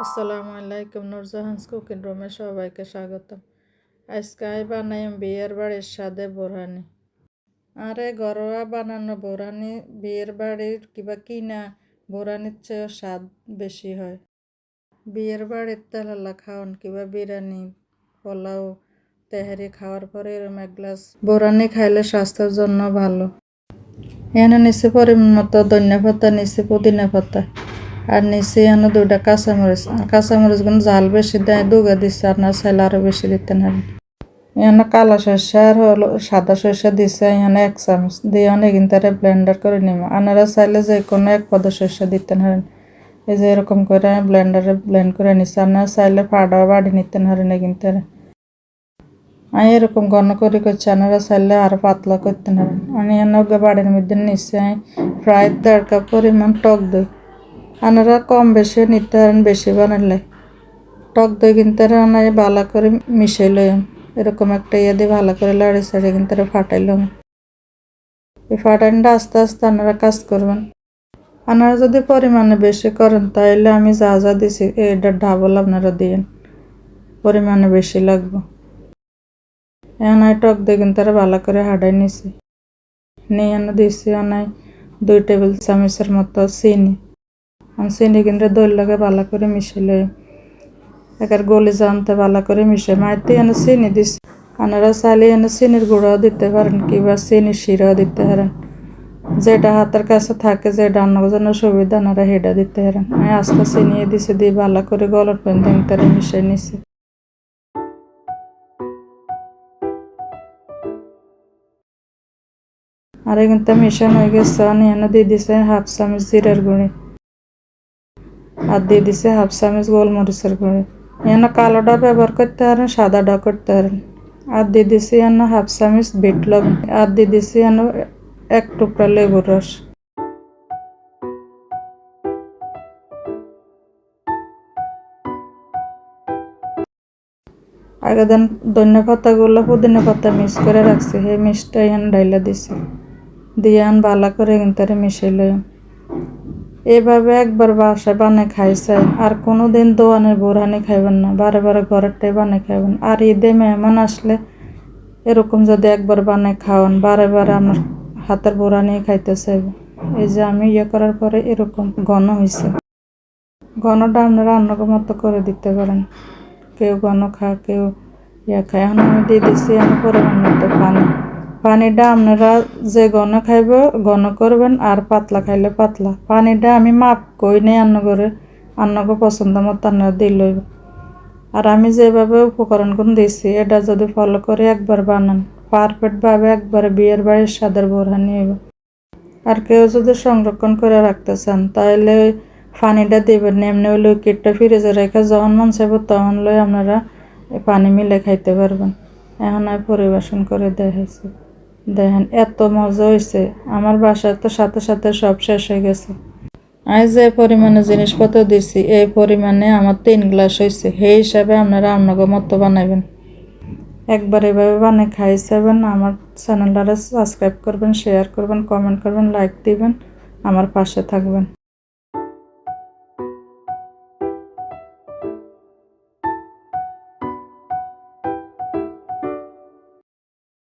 আসসালামু আলাইকুম, নূরজাহানস কুকিং রুমে সবাইকে স্বাগতম। আজকে আমি বানাইম বিয়ের বাড়ির স্বাদে বোরহানি। আরে ঘরোয়া বানানো বোরহানি বিয়ের বাড়ির কিবা কিনা বোরহানির চেয়েও স্বাদ বেশি হয়। বিয়ের বাড়ির তেলালা খাওয়ান কিবা বিরিয়ানি, পোলাও, তেহারি খাওয়ার পরে এরকম এক গ্লাস বোরহানি খাইলে স্বাস্থ্যের জন্য ভালো। এখানে নিচে পরিমাণ মতো ধনিয়া পাতা, নিচে পুদিনা পাতা, আর নিচে এনে 2টা কাঁচামরিচ। আর কাঁচামরিচগুলো জাল বেশি দেয় দুগা দিচ্ছে, আপনার চাইলে আরও বেশি দিতে পারেন। এখানে কালো সরষা আর হলো সাদা সরষা দিচ্ছে, এখানে 1 চামচ দিয়ে অনেক কিন্তু ব্লেন্ডার করে নিব। আপনারা চাইলে যে কোনো এক পদ সরষা দিতে পারেন। এই যে এরকম করে ব্লেন্ডারে ব্লেন্ড করে নিচ্ছে। আপনারা চাইলে পাউডার বাড়ি নিতে পারেন কিন্তু। আমি এরকম ঘন করে করছি, আপনারা চাইলে আরও পাতলা করতে পারেন। আমি এনে বাড়ির মধ্যে নিচ্ছি আমি প্রায় 1.5 কাপ পরিমাণ টক দই। আপনারা কম বেশি নিতে পারেন, বেশি বানালে। টক দই কিন্তু আমি ভালো করে মিশাই লইম। এরকম একটা দিয়ে ভালো করে লাড়ি ছাড়িয়ে কিন্তু ফাটাই লম। এই ফাটাইনটা আস্তে আস্তে আপনারা কাজ করবেন। আপনারা যদি পরিমাণে বেশি করেন তাহলে আমি যা যা দিছি এটা ডাবল আপনারা দিন, পরিমাণে বেশি লাগবে। এখন আমি টক দই কিন্তু ভালো করে হাঁটাই নিছি। নিয়ে এনে দিছি অনেক 2 টেবিল চামচের মতো চিনি। চিনি কিন্তু দইয়ের লগে ভালো করে মিশাইলে একের গলি জানতে ভালো করে মিশে মাইতে এনে চিনি দিছি। আপনারা চাইলে এনে চিনির গুঁড়াও দিতে পারেন কিংবা চিনির শিরাও দিতে পারেন। যেটা হাতের কাছে থাকে, যেটা রান্নার জন্য সুবিধা আপনারা সেটা দিতে পারেন। আমি আস্তে চিনি দিছি, দিয়ে ভালো করে গলত পর্যন্ত মিশিয়ে নিছি। আর কিন্তু মিশানো হয়ে গেছে। আমি এনে দিয়ে দিছে 1/2 চামচ জিরার গুঁড়ি, আর দিয়ে দিছে 1/2 চামচ গোলমরিচের গুঁড়ি। এনে কালোটা ব্যবহার করতে পারেন, সাদাটা করতে পারেন। আর দিয়ে দিছি এনে 1/2 চামচ বিট লবণ, আর দিয়ে দিছি এনে 1 টুকরা লেবুর রস। আগে দেন ধনিয়া পাতাগুলো পুদিনা পাতা মিক্স করে রাখছি, সেই মিক্সটা এখানে ডাইলা দিছি, দিয়ে ভালো করে কিন্তু মিশাই লই। এভাবে একবার বাসায় বানিয়ে খাইছেন আর কোনো দিন দোকানের বোরহানি খাইবেন না, বারে বারে ঘরেরটাই বানিয়ে খাইবেন। আর ঈদে মেহমান আসলে এরকম যদি একবার বানিয়ে খাওয়ান, বারে বারে আমার হাতের বোরহানি খাইতে চাইবে। এই যে আমি করার পরে এরকম ঘন হয়েছে। ঘনটা আপনারা অন্য মতো করে দিতে পারেন, কেউ ঘন খা, কেউ খায়। এখন আমি দিয়ে দিচ্ছি আমি পরিমাণ মতো পানি। পানিটা আপনারা যে ঘন খাইব ঘন করবেন, আর পাতলা খাইলে পাতলা। পানিটা আমি মাপ কই নেই, আন্নগো পছন্দ মতো আপনারা দিয়ে লইব। আর আমি যেভাবে উপকরণগুলো দিচ্ছি এটা যদি ফলো করে একবার বানান, পারফেক্টভাবে একবারে বিয়ের বাড়ির স্বাদের বোরহানি হইব। আর কেউ যদি সংরক্ষণ করে রাখতে চান তাহলে পানিটা দেবেন না, এমনি ওই লিকুইডটা ফ্রিজে রেখে যখন মন চাইব তখন লই আপনারা পানি মিলে খাইতে পারবেন। এখন আমি পরিবেশন করে দেখাইছি, দেখেন এত মজা হয়েছে। আমার বাসায় তো সাথে সাথে সব শেষ হয়ে গেছে। আমি যে পরিমাণে জিনিসপত্র দিছি এই পরিমাণে আমার 3 গ্লাস হয়েছে। সেই হিসাবে আপনারা আপনাকে মতো বানাইবেন। একবার এভাবে বানিয়ে খাইছেন। আমার চ্যানেলটা সাবস্ক্রাইব করবেন, শেয়ার করবেন, কমেন্ট করবেন, লাইক দিবেন, আমার পাশে থাকবেন।